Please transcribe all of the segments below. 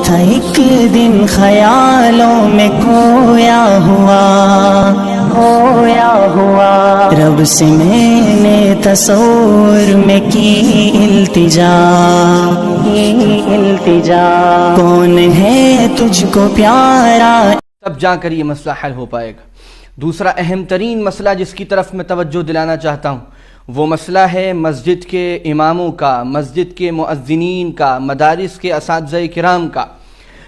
تھا ایک دن خیالوں میں کھویا ہوا رب سے میں نے تصور میں کی التجا کون ہے تجھ کو پیارا، تب جا کر یہ مسئلہ حل ہو پائے گا۔ دوسرا اہم ترین مسئلہ جس کی طرف میں توجہ دلانا چاہتا ہوں وہ مسئلہ ہے مسجد کے اماموں کا، مسجد کے مؤذنین کا، مدارس کے اساتذہ کرام کا۔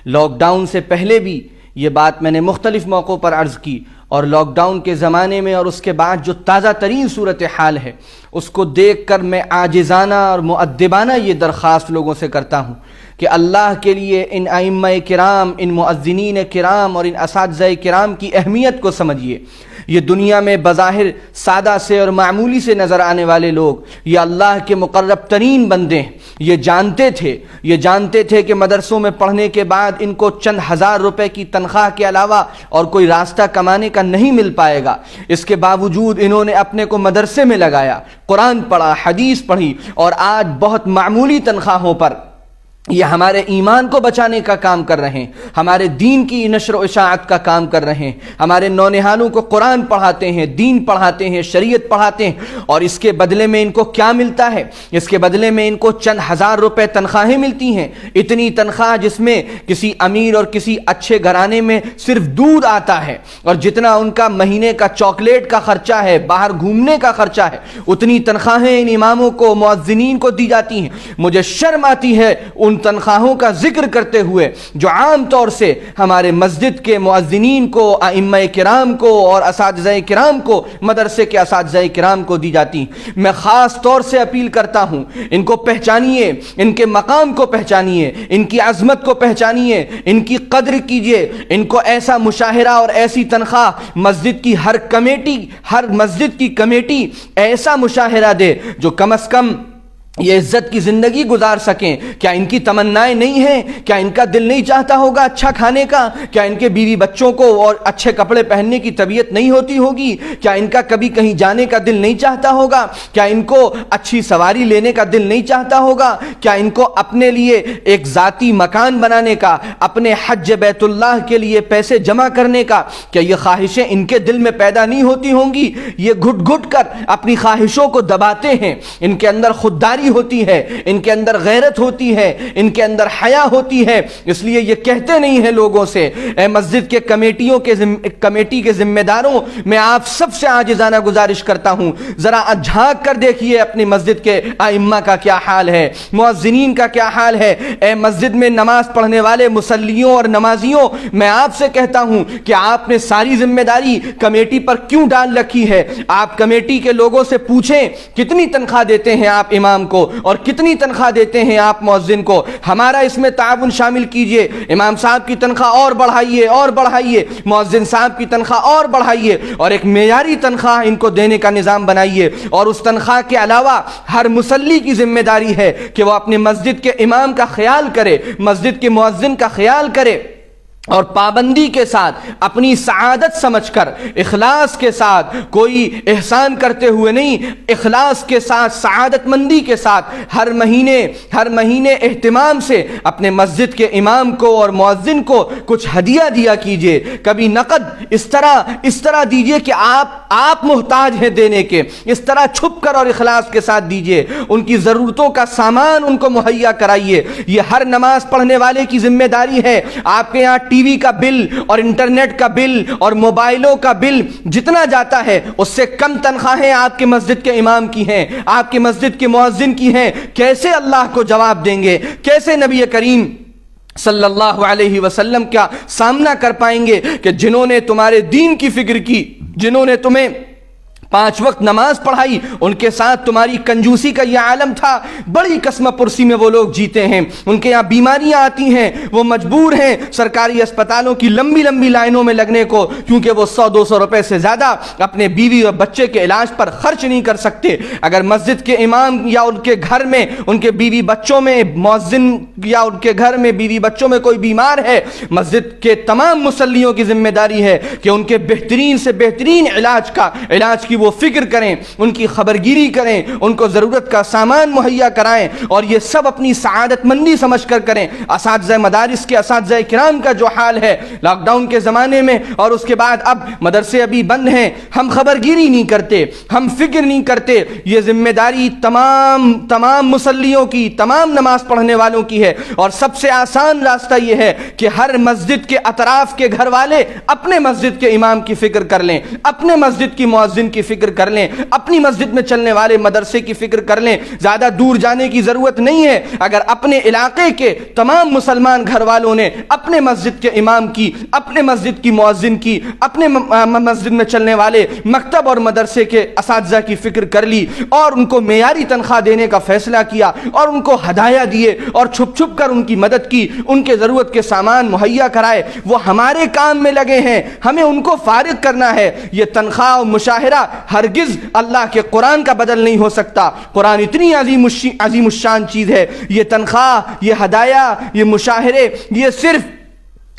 لاک ڈاؤن سے پہلے بھی یہ بات میں نے مختلف موقعوں پر عرض کی، اور لاک ڈاؤن کے زمانے میں اور اس کے بعد جو تازہ ترین صورتحال ہے اس کو دیکھ کر میں عاجزانہ اور مؤدبانہ یہ درخواست لوگوں سے کرتا ہوں کہ اللہ کے لیے ان ائمہ کرام، ان مؤذنین کرام اور ان اساتذہ کرام کی اہمیت کو سمجھیے۔ یہ دنیا میں بظاہر سادہ سے اور معمولی سے نظر آنے والے لوگ یہ اللہ کے مقرب ترین بندے ہیں۔ یہ جانتے تھے کہ مدرسوں میں پڑھنے کے بعد ان کو چند ہزار روپے کی تنخواہ کے علاوہ اور کوئی راستہ کمانے کا نہیں مل پائے گا۔ اس کے باوجود انہوں نے اپنے کو مدرسے میں لگایا، قرآن پڑھا، حدیث پڑھی، اور آج بہت معمولی تنخواہوں پر یہ ہمارے ایمان کو بچانے کا کام کر رہے ہیں، ہمارے دین کی نشر و اشاعت کا کام کر رہے ہیں، ہمارے نونہالوں کو قرآن پڑھاتے ہیں، دین پڑھاتے ہیں، شریعت پڑھاتے ہیں، اور اس کے بدلے میں ان کو کیا ملتا ہے؟ اس کے بدلے میں ان کو چند ہزار روپے تنخواہیں ملتی ہیں۔ اتنی تنخواہ جس میں کسی امیر اور کسی اچھے گھرانے میں صرف دودھ آتا ہے، اور جتنا ان کا مہینے کا چاکلیٹ کا خرچہ ہے، باہر گھومنے کا خرچہ ہے، اتنی تنخواہیں ان اماموں کو، مؤذنین کو دی جاتی ہیں۔ مجھے شرم آتی ہے ان تنخواہوں کا ذکر کرتے ہوئے جو عام طور سے ہمارے مسجد کے مؤذنین کو، ائمہ کرام کو اور اساتذہ کرام کو، مدرسے کے اساتذہ کرام کو دی جاتی ہیں۔ میں خاص طور سے اپیل کرتا ہوں، ان کو پہچانیے، ان کے مقام کو پہچانیے، ان کی عظمت کو پہچانیے، ان کی قدر کیجیے۔ ان کو ایسا مشاہرہ اور ایسی تنخواہ مسجد کی ہر مسجد کی کمیٹی ایسا مشاہرہ دے جو کم از کم یہ عزت کی زندگی گزار سکیں۔ کیا ان کی تمنائیں نہیں ہیں؟ کیا ان کا دل نہیں چاہتا ہوگا اچھا کھانے کا؟ کیا ان کے بیوی بچوں کو اور اچھے کپڑے پہننے کی طبیعت نہیں ہوتی ہوگی؟ کیا ان کا کبھی کہیں جانے کا دل نہیں چاہتا ہوگا؟ کیا ان کو اچھی سواری لینے کا دل نہیں چاہتا ہوگا؟ کیا ان کو اپنے لیے ایک ذاتی مکان بنانے کا، اپنے حج بیت اللہ کے لیے پیسے جمع کرنے کا، کیا یہ خواہشیں ان کے دل میں پیدا نہیں ہوتی ہوں گی؟ یہ گھٹ گھٹ کر اپنی خواہشوں کو دباتے ہیں۔ ان کے اندر خودداری ہوتی ہے، ان کے اندر غیرت ہوتی ہے، ان کے اندر حیا ہوتی ہے، اس لیے یہ کہتے نہیں ہیں لوگوں سے۔ اے مسجد کے کمیٹی کے ذمہ داروں، میں آپ سب سے عاجزانہ گزارش کرتا ہوں، ذرا جھانک کر دیکھیے اپنی مسجد کے ائمہ کا کیا حال ہے، مؤذنین کا کیا حال ہے۔ اے مسجد میں نماز پڑھنے والے مصلیوں اور نمازیوں، میں آپ سے کہتا ہوں کہ آپ نے ساری ذمہ داری کمیٹی پر کیوں ڈال رکھی ہے؟ آپ کمیٹی کے لوگوں سے پوچھیں کتنی تنخواہ دیتے ہیں آپ امام کو اور کتنی تنخواہ دیتے ہیں آپ مؤذن کو۔ ہمارا اس میں تعاون شامل کیجئے۔ امام صاحب کی تنخواہ اور بڑھائیے، مؤذن صاحب کی تنخواہ اور بڑھائیے، اور ایک معیاری تنخواہ ان کو دینے کا نظام بنائیے۔ اور اس تنخواہ کے علاوہ ہر مصلی کی ذمہ داری ہے کہ وہ اپنے مسجد کے امام کا خیال کرے، مسجد کے مؤذن کا خیال کرے، اور پابندی کے ساتھ، اپنی سعادت سمجھ کر، اخلاص کے ساتھ، کوئی احسان کرتے ہوئے نہیں، اخلاص کے ساتھ، سعادت مندی کے ساتھ ہر مہینے اہتمام سے اپنے مسجد کے امام کو اور مؤذن کو کچھ ہدیہ دیا کیجئے۔ کبھی نقد اس طرح دیجئے کہ آپ محتاج ہیں دینے کے، اس طرح چھپ کر اور اخلاص کے ساتھ دیجئے۔ ان کی ضرورتوں کا سامان ان کو مہیا کرائیے۔ یہ ہر نماز پڑھنے والے کی ذمہ داری ہے۔ آپ کے یہاں ٹی وی کا بل اور انٹرنیٹ کا بل اور موبائلوں کا بل جتنا جاتا ہے اس سے کم تنخواہیں آپ کے مسجد کے امام کی ہیں، آپ کے مسجد کے مؤذن کی ہیں۔ کیسے اللہ کو جواب دیں گے؟ کیسے نبی کریم صلی اللہ علیہ وسلم کا سامنا کر پائیں گے کہ جنہوں نے تمہارے دین کی فکر کی، جنہوں نے تمہیں 5 وقت نماز پڑھائی، ان کے ساتھ تمہاری کنجوسی کا یہ عالم تھا؟ بڑی قسم پرسی میں وہ لوگ جیتے ہیں، ان کے یہاں بیماریاں آتی ہیں، وہ مجبور ہیں سرکاری اسپتالوں کی لمبی لائنوں میں لگنے کو، کیونکہ وہ 100-200 روپے سے زیادہ اپنے بیوی اور بچے کے علاج پر خرچ نہیں کر سکتے۔ اگر مسجد کے امام یا ان کے گھر میں، ان کے بیوی بچوں میں، مؤذن یا ان کے گھر میں بیوی بچوں میں کوئی بیمار ہے، مسجد کے تمام مصلیوں کی ذمہ داری ہے کہ ان کے بہترین سے بہترین علاج کی کی وہ فکر کریں، ان کی خبرگیری کریں، ان کو ضرورت کا سامان مہیا کرائیں، اور یہ سب اپنی سعادت مندی سمجھ کر کریں۔ اساتذہ مدارس کے اساتذہ کرام کا جو حال ہے لاک ڈاؤن کے زمانے میں اور اس کے بعد اب مدرسے ابھی بند ہیں، ہم خبرگیری نہیں کرتے، ہم فکر نہیں کرتے، یہ ذمہ داری تمام مصلیوں کی، تمام نماز پڑھنے والوں کی ہے۔ اور سب سے آسان راستہ یہ ہے کہ ہر مسجد کے اطراف کے گھر والے اپنے مسجد کے امام کی فکر کر لیں، اپنے مسجد کی مؤذن کی فکر کر لیں، اپنی مسجد میں چلنے والے مدرسے کی فکر کر لیں۔ زیادہ دور جانے کی ضرورت نہیں ہے، اگر اپنے علاقے کے تمام مسلمان گھر والوں نے اپنے مسجد کے امام کی، اپنے مسجد کی مؤذن کی، اپنے مسجد میں چلنے والے مکتب اور مدرسے کے اساتذہ کی فکر کر لی اور ان کو معیاری تنخواہ دینے کا فیصلہ کیا اور ان کو ہدایہ دیے اور چھپ چھپ کر ان کی مدد کی، ان کے ضرورت کے سامان مہیا کرائے، وہ ہمارے کام میں لگے ہیں، ہمیں ان کو فارغ کرنا ہے۔ یہ تنخواہ اور مشاہرہ ہرگز اللہ کے قرآن کا بدل نہیں ہو سکتا۔ قرآن اتنی عظیم الشان چیز ہے، یہ تنخواہ، یہ ہدایہ، یہ مشاہرے، یہ صرف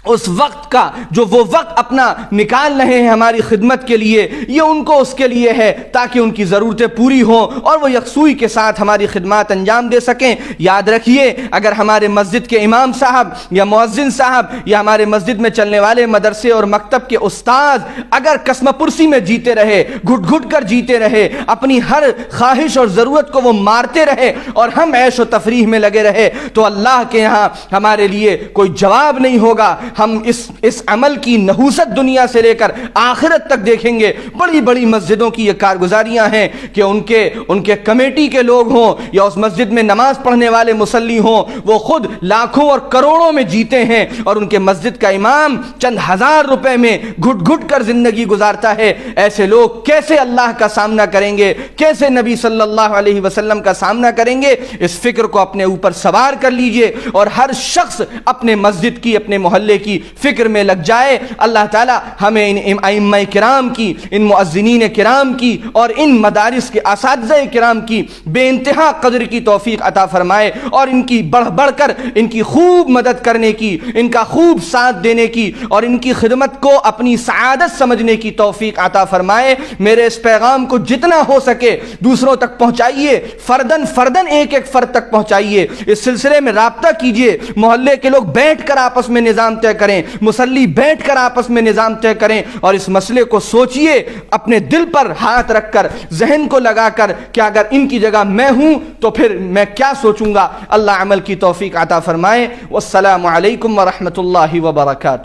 اس وقت کا جو وہ وقت اپنا نکال رہے ہیں ہماری خدمت کے لیے، یہ ان کو اس کے لیے ہے تاکہ ان کی ضرورتیں پوری ہوں اور وہ یکسوئی کے ساتھ ہماری خدمات انجام دے سکیں۔ یاد رکھیے، اگر ہمارے مسجد کے امام صاحب یا مؤذن صاحب یا ہمارے مسجد میں چلنے والے مدرسے اور مکتب کے استاذ اگر قسم پرسی میں جیتے رہے، گھٹ گھٹ کر جیتے رہے، اپنی ہر خواہش اور ضرورت کو وہ مارتے رہے اور ہم عیش و تفریح میں لگے رہے، تو اللہ کے یہاں ہمارے لیے کوئی جواب نہیں ہوگا۔ ہم اس عمل کی نحوست دنیا سے لے کر آخرت تک دیکھیں گے۔ بڑی بڑی مسجدوں کی یہ کارگزاریاں ہیں کہ ان کے کمیٹی کے لوگ ہوں یا اس مسجد میں نماز پڑھنے والے مصلی ہوں، وہ خود لاکھوں اور کروڑوں میں جیتے ہیں اور ان کے مسجد کا امام چند ہزار روپے میں گھٹ گھٹ کر زندگی گزارتا ہے۔ ایسے لوگ کیسے اللہ کا سامنا کریں گے، کیسے نبی صلی اللہ علیہ وسلم کا سامنا کریں گے؟ اس فکر کو اپنے اوپر سوار کر لیجئے اور ہر شخص اپنے مسجد کی، اپنے محلے کی فکر میں لگ جائے۔ اللہ تعالی ہمیں ان ائمہ کرام کی، ان مؤذنین کرام کی اور ان مدارس کے اساتذہ کرام کی بے انتہا قدر کی توفیق عطا فرمائے اور ان کی بڑھ بڑھ کر ان کی خوب مدد کرنے کی، ان کا خوب ساتھ دینے کی اور ان کی خدمت کو اپنی سعادت سمجھنے کی توفیق عطا فرمائے۔ میرے اس پیغام کو جتنا ہو سکے دوسروں تک پہنچائیے، فردن ایک فرد تک پہنچائیے۔ اس سلسلے میں رابطہ کیجئے، محلے کے لوگ بیٹھ کر آپس میں نظام طے کریں، مصلی بیٹھ کر آپس میں نظام طے کریں اور اس مسئلے کو سوچئے، اپنے دل پر ہاتھ رکھ کر، ذہن کو لگا کر کہ اگر ان کی جگہ میں ہوں تو پھر میں کیا سوچوں گا۔ اللہ عمل کی توفیق عطا فرمائے۔ والسلام علیکم ورحمۃ اللہ وبرکاتہ۔